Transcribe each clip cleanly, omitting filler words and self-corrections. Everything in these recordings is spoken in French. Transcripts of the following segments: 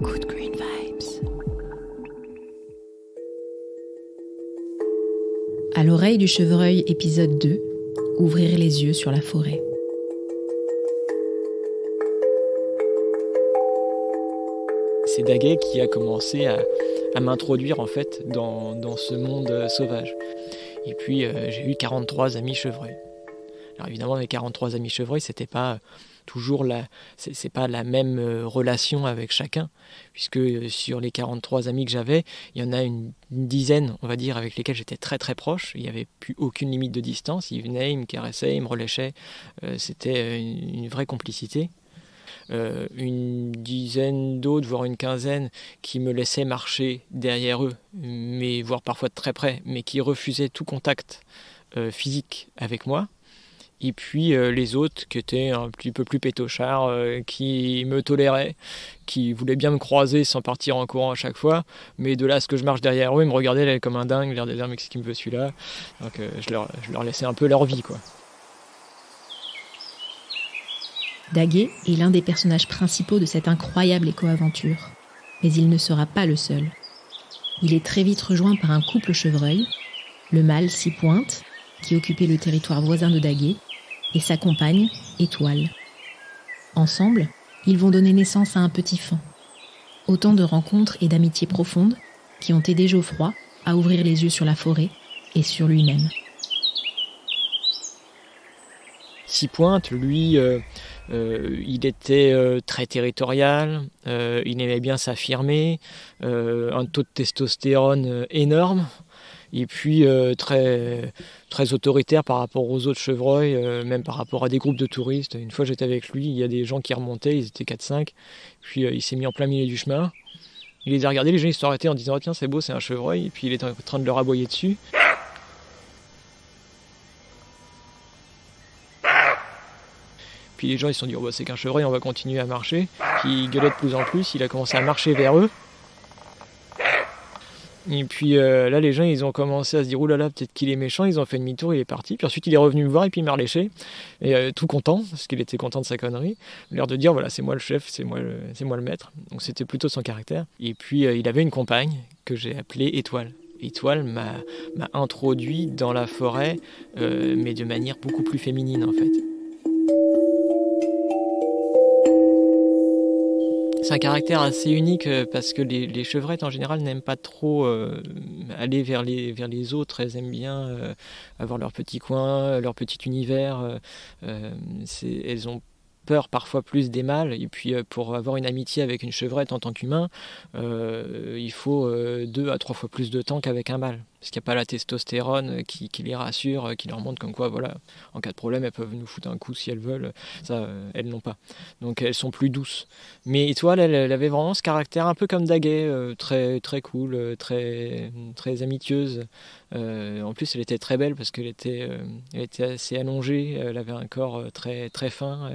Good Green Vibes. À l'oreille du chevreuil, épisode 2, ouvrir les yeux sur la forêt. C'est Daguet qui a commencé à m'introduire en fait dans ce monde sauvage. Et puis j'ai eu 43 amis chevreuils. Alors évidemment, les 43 amis chevreuils, c'était pas toujours c'est pas la même relation avec chacun, puisque sur les 43 amis que j'avais, il y en a une dizaine, on va dire, avec lesquels j'étais très très proche. Il n'y avait plus aucune limite de distance. Ils venaient, ils me caressaient, ils me reléchaient. C'était une vraie complicité. Une dizaine d'autres, voire une quinzaine, qui me laissaient marcher derrière eux, mais voire parfois de très près, mais qui refusaient tout contact physique avec moi. Et puis les autres qui étaient un petit peu plus pétochards, qui me toléraient, qui voulaient bien me croiser sans partir en courant à chaque fois, mais de là à ce que je marche derrière eux, ils me regardaient là, comme un dingue, l'air de dire mais qu'est-ce qui me veut celui-là. Donc je leur laissais un peu leur vie, quoi. Daguet est l'un des personnages principaux de cette incroyable éco-aventure. Mais il ne sera pas le seul. Il est très vite rejoint par un couple chevreuil, le mâle 6 Pointes, qui occupait le territoire voisin de Daguet, et sa compagne, Étoile. Ensemble, ils vont donner naissance à un petit faon. Autant de rencontres et d'amitiés profondes qui ont aidé Geoffroy à ouvrir les yeux sur la forêt et sur lui-même. 6 Pointes, lui, il était très territorial, il aimait bien s'affirmer, un taux de testostérone énorme, et puis très, très autoritaire par rapport aux autres chevreuils, même par rapport à des groupes de touristes. Une fois j'étais avec lui, il y a des gens qui remontaient, ils étaient 4-5, puis il s'est mis en plein milieu du chemin, il les a regardés, les gens ils se sont arrêtés en disant oh, tiens c'est beau, c'est un chevreuil, et puis il était en train de leur aboyer dessus. Puis les gens ils se sont dit oh, bah, c'est qu'un chevreuil, on va continuer à marcher. Puis il gueulait de plus en plus, il a commencé à marcher vers eux. Et puis là les gens ils ont commencé à se dire oulala, peut-être qu'il est méchant, ils ont fait demi-tour, il est parti. Puis ensuite il est revenu me voir et puis il m'a reléché. Et tout content, parce qu'il était content de sa connerie. L'air de dire voilà c'est moi le chef, c'est moi le maître. Donc c'était plutôt son caractère. Et puis il avait une compagne que j'ai appelée Étoile. Étoile m'a introduit dans la forêt, mais de manière beaucoup plus féminine en fait. C'est un caractère assez unique parce que les chevrettes en général n'aiment pas trop aller vers les autres. Elles aiment bien avoir leur petit coin, leur petit univers. Elles ont peur parfois plus des mâles. Et puis pour avoir une amitié avec une chevrette en tant qu'humain, il faut 2 à 3 fois plus de temps qu'avec un mâle. Parce qu'il n'y a pas la testostérone qui les rassure, qui leur montre comme quoi, voilà, en cas de problème, elles peuvent nous foutre un coup si elles veulent. Ça, elles n'ont pas. Donc elles sont plus douces. Mais Étoile, elle avait vraiment ce caractère un peu comme Daguet, très, très cool, très, très amicieuse. En plus, elle était très belle parce qu'elle était assez allongée. Elle avait un corps très, très fin.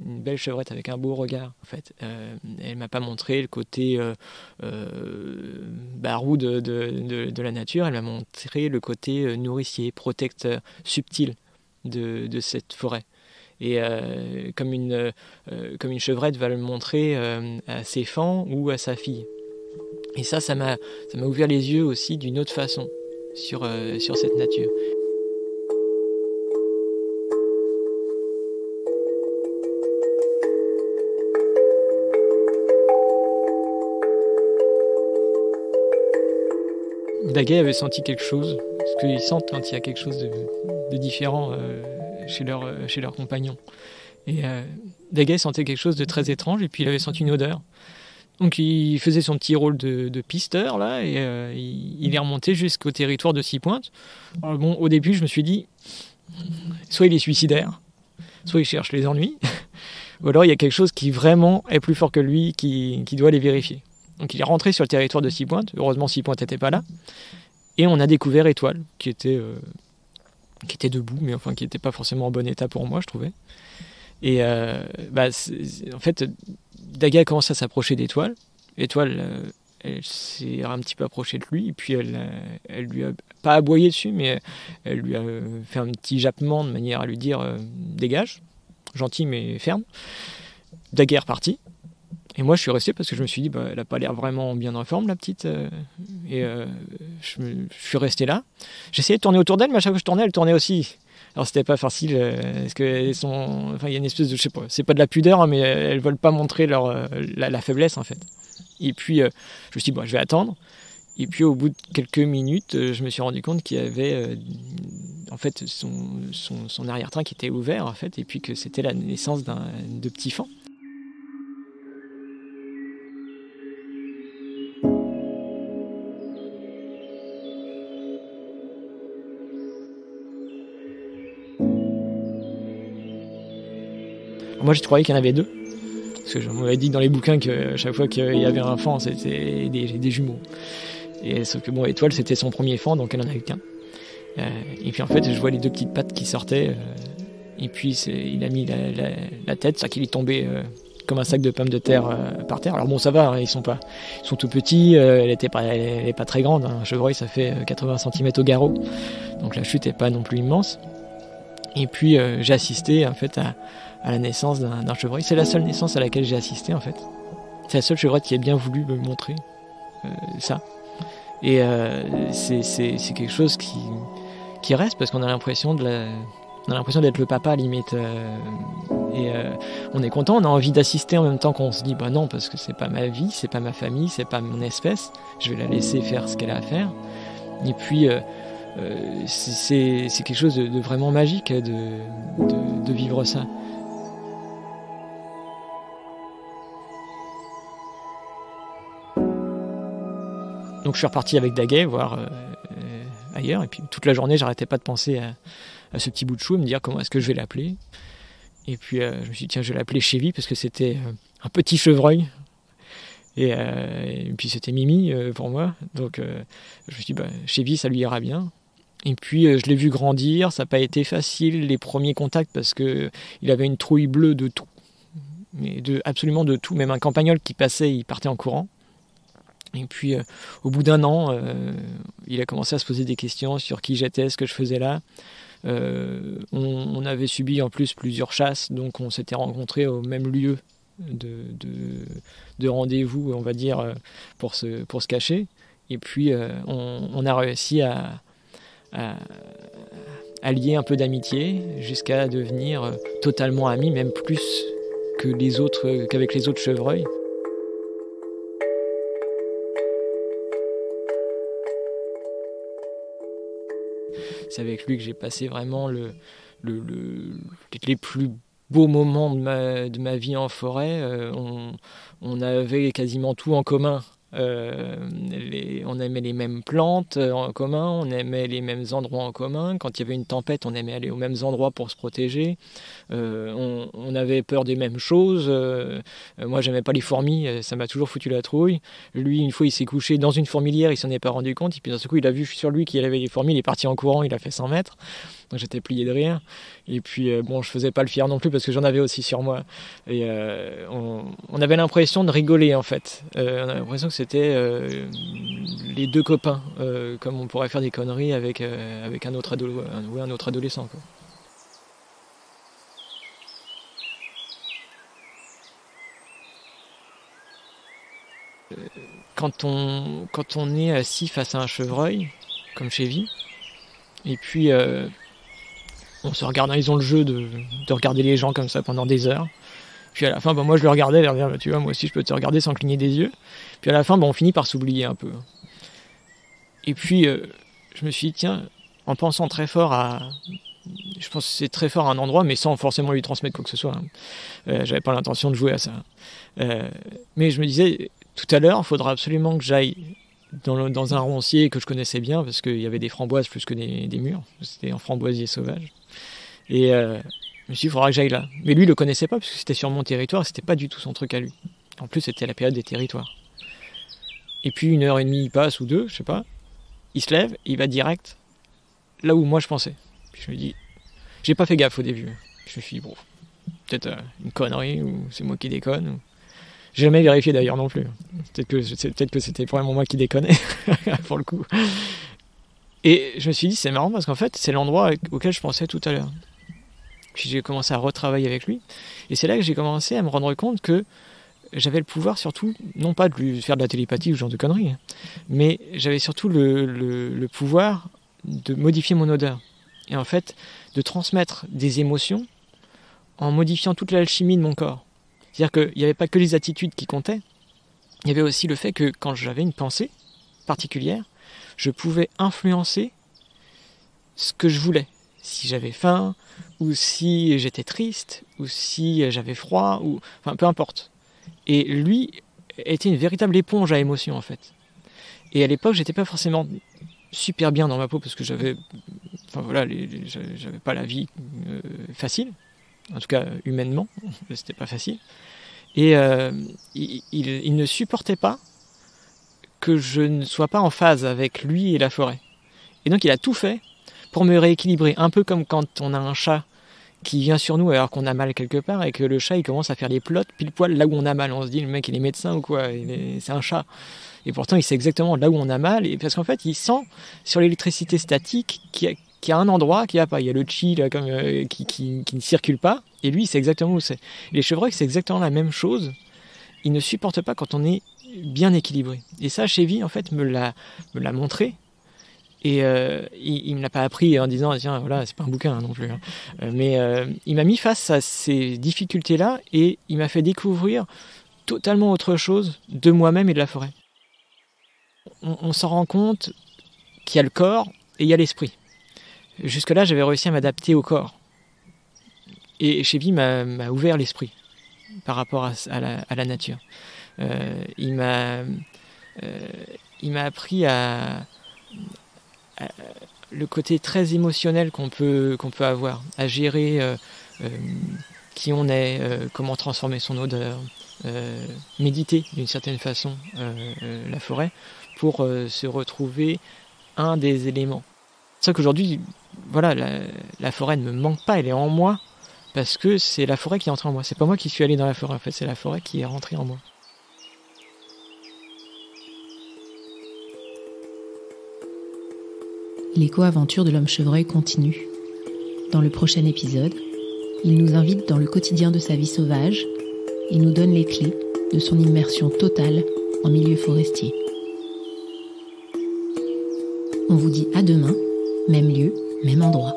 Une belle chevrette avec un beau regard. En fait, elle m'a pas montré le côté barou de la nature. Elle m'a montré le côté nourricier, protecteur, subtil de cette forêt. Et comme une chevrette va le montrer à ses fans ou à sa fille. Et ça m'a ouvert les yeux aussi d'une autre façon sur cette nature. Daguet avait senti quelque chose, parce qu'ils sentent quand il y a quelque chose de différent chez leurs compagnons. Et Daguet sentait quelque chose de très étrange, et puis il avait senti une odeur. Donc il faisait son petit rôle de pisteur, là, et il est remonté jusqu'au territoire de 6 Pointes. Alors, bon, au début, je me suis dit, soit il est suicidaire, soit il cherche les ennuis, ou alors il y a quelque chose qui vraiment est plus fort que lui, qui doit les vérifier. Donc il est rentré sur le territoire de 6 Pointes. Heureusement 6 Pointes n'était pas là. Et on a découvert Étoile, qui était debout, mais enfin qui n'était pas forcément en bon état pour moi, je trouvais. Et en fait, Daguet a commencé à s'approcher d'Étoile. Étoile, elle s'est un petit peu approchée de lui, et puis elle lui a pas aboyé dessus, mais elle lui a fait un petit jappement de manière à lui dire dégage, gentil mais ferme. Daguet est reparti. Et moi, je suis resté parce que je me suis dit, elle n'a pas l'air vraiment bien en forme, la petite. Je suis resté là. J'essayais de tourner autour d'elle, mais à chaque fois que je tournais, elle tournait aussi. Alors, c'était pas facile, parce que il y a une espèce de, je sais pas, c'est pas de la pudeur, hein, mais elles veulent pas montrer la faiblesse, en fait. Et puis, je me suis dit, je vais attendre. Et puis, au bout de quelques minutes, je me suis rendu compte qu'il y avait, en fait, son arrière-train qui était ouvert, en fait, et puis que c'était la naissance de petits fans. Moi, je croyais qu'il y en avait deux. Parce que je m'avais dit dans les bouquins que chaque fois qu'il y avait un fan, c'était des jumeaux. Et sauf que Étoile, c'était son premier fan, donc elle en avait qu'un. Et puis en fait, je vois les deux petites pattes qui sortaient. Et puis il a mis la tête, c'est-à-dire qu'il est tombé comme un sac de pommes de terre par terre. Alors bon, ça va, hein, ils sont tout petits. Elle est pas très grande. Hein. Un chevreuil, ça fait 80 cm au garrot. Donc la chute n'est pas non plus immense. Et puis j'ai assisté en fait à la naissance d'un chevreuil. C'est la seule naissance à laquelle j'ai assisté en fait. C'est la seule chevreuil qui a bien voulu me montrer ça. Et c'est quelque chose qui reste parce qu'on a l'impression d'être le papa limite. On est content, on a envie d'assister en même temps qu'on se dit non, parce que c'est pas ma vie, c'est pas ma famille, c'est pas mon espèce. Je vais la laisser faire ce qu'elle a à faire. Et puis c'est quelque chose de vraiment magique de vivre ça. Donc je suis reparti avec Daguet voir ailleurs, et puis toute la journée j'arrêtais pas de penser à ce petit bout de chou, me dire comment est-ce que je vais l'appeler. Et puis je me suis dit tiens, je vais l'appeler Chevy parce que c'était un petit chevreuil. Et puis c'était Mimi pour moi, donc je me suis dit Chevy ça lui ira bien. Et puis je l'ai vu grandir, ça n'a pas été facile les premiers contacts parce que il avait une trouille bleue de tout, mais absolument de tout, même un campagnol qui passait, il partait en courant. Et puis au bout d'un an, il a commencé à se poser des questions sur qui j'étais, ce que je faisais là. On avait subi en plus plusieurs chasses, donc on s'était rencontrés au même lieu de rendez-vous, on va dire, pour se cacher. Et puis on a réussi à lier un peu d'amitié jusqu'à devenir totalement amis, même plus qu'avec les autres chevreuils. C'est avec lui que j'ai passé vraiment les plus beaux moments de ma vie en forêt. On avait quasiment tout en commun. On aimait les mêmes plantes en commun, on aimait les mêmes endroits en commun. Quand il y avait une tempête, on aimait aller aux mêmes endroits pour se protéger. On avait peur des mêmes choses. Moi, j'aimais pas les fourmis, ça m'a toujours foutu la trouille. Lui, une fois, il s'est couché dans une fourmilière, il s'en est pas rendu compte. Et puis d'un seul coup, il a vu sur lui qu'il y avait des fourmis, il est parti en courant, il a fait 100 mètres. Donc j'étais plié de rire. Et puis je faisais pas le fier non plus parce que j'en avais aussi sur moi. Et on avait l'impression de rigoler en fait. On avait l'impression que c'était les deux copains, comme on pourrait faire des conneries avec un autre adolescent, quoi. Quand on est assis face à un chevreuil, comme Chevy, et puis on se regarde, ils ont le jeu de regarder les gens comme ça pendant des heures. Puis à la fin, moi je le regardais, leur dire, tu vois, moi aussi je peux te regarder sans cligner des yeux. Puis à la fin, on finit par s'oublier un peu. Et puis je me suis dit, tiens, en pensant très fort je pense que c'est très fort à un endroit, mais sans forcément lui transmettre quoi que ce soit. J'avais pas l'intention de jouer à ça. Mais je me disais, tout à l'heure, il faudra absolument que j'aille dans un roncier que je connaissais bien, parce qu'il y avait des framboises plus que des murs. C'était en framboisier sauvage. Et je me suis dit, il faudra que j'aille là. Mais lui, il le connaissait pas, parce que c'était sur mon territoire, c'était pas du tout son truc à lui. En plus, c'était la période des territoires. Et puis 1h30 il passe, ou 2, je sais pas. Il se lève, il va direct là où moi je pensais. Puis je me dis, j'ai pas fait gaffe au début. Je me suis dit, bon, peut-être une connerie, ou c'est moi qui déconne. Ou... J'ai jamais vérifié d'ailleurs non plus. Peut-être que c'était vraiment moi qui déconnais, pour le coup. Et je me suis dit, c'est marrant parce qu'en fait, c'est l'endroit auquel je pensais tout à l'heure. Puis j'ai commencé à retravailler avec lui. Et c'est là que j'ai commencé à me rendre compte que j'avais le pouvoir surtout, non pas de lui faire de la télépathie ou ce genre de conneries, mais j'avais surtout le pouvoir de modifier mon odeur. Et en fait, de transmettre des émotions en modifiant toute l'alchimie de mon corps. C'est-à-dire qu'il n'y avait pas que les attitudes qui comptaient, il y avait aussi le fait que quand j'avais une pensée particulière, je pouvais influencer ce que je voulais. Si j'avais faim, ou si j'étais triste, ou si j'avais froid, ou enfin peu importe. Et lui était une véritable éponge à émotions en fait. Et à l'époque, j'étais pas forcément super bien dans ma peau parce que j'avais pas la vie facile, en tout cas humainement, c'était pas facile. Et il ne supportait pas que je ne sois pas en phase avec lui et la forêt. Et donc il a tout fait pour me rééquilibrer, un peu comme quand on a un chat qui vient sur nous alors qu'on a mal quelque part et que le chat il commence à faire des plottes pile poil là où on a mal. On se dit le mec il est médecin ou quoi, c'est un chat. Et pourtant il sait exactement là où on a mal, et parce qu'en fait il sent sur l'électricité statique qu'il y a un endroit qu'il n'y a pas. Il y a le chi là, qui ne circule pas, et lui il sait exactement où c'est. Les chevreuils c'est exactement la même chose, ils ne supportent pas quand on est bien équilibré. Et ça Chevy en fait me l'a montré. Et il me l'a pas appris en disant tiens voilà c'est pas un bouquin non plus, mais il m'a mis face à ces difficultés là et il m'a fait découvrir totalement autre chose de moi-même et de la forêt. On s'en rend compte qu'il y a le corps et il y a l'esprit. Jusque là j'avais réussi à m'adapter au corps et Chevy m'a ouvert l'esprit par rapport à la nature. Il m'a appris à le côté très émotionnel qu'on peut avoir, à gérer qui on est, comment transformer son odeur, méditer d'une certaine façon la forêt pour se retrouver un des éléments. C'est ça qu'aujourd'hui, voilà, la forêt ne me manque pas, elle est en moi parce que c'est la forêt qui est entrée en moi. C'est pas moi qui suis allé dans la forêt, en fait, c'est la forêt qui est rentrée en moi. L'éco-aventure de l'homme chevreuil continue. Dans le prochain épisode, il nous invite dans le quotidien de sa vie sauvage et nous donne les clés de son immersion totale en milieu forestier. On vous dit à demain, même lieu, même endroit.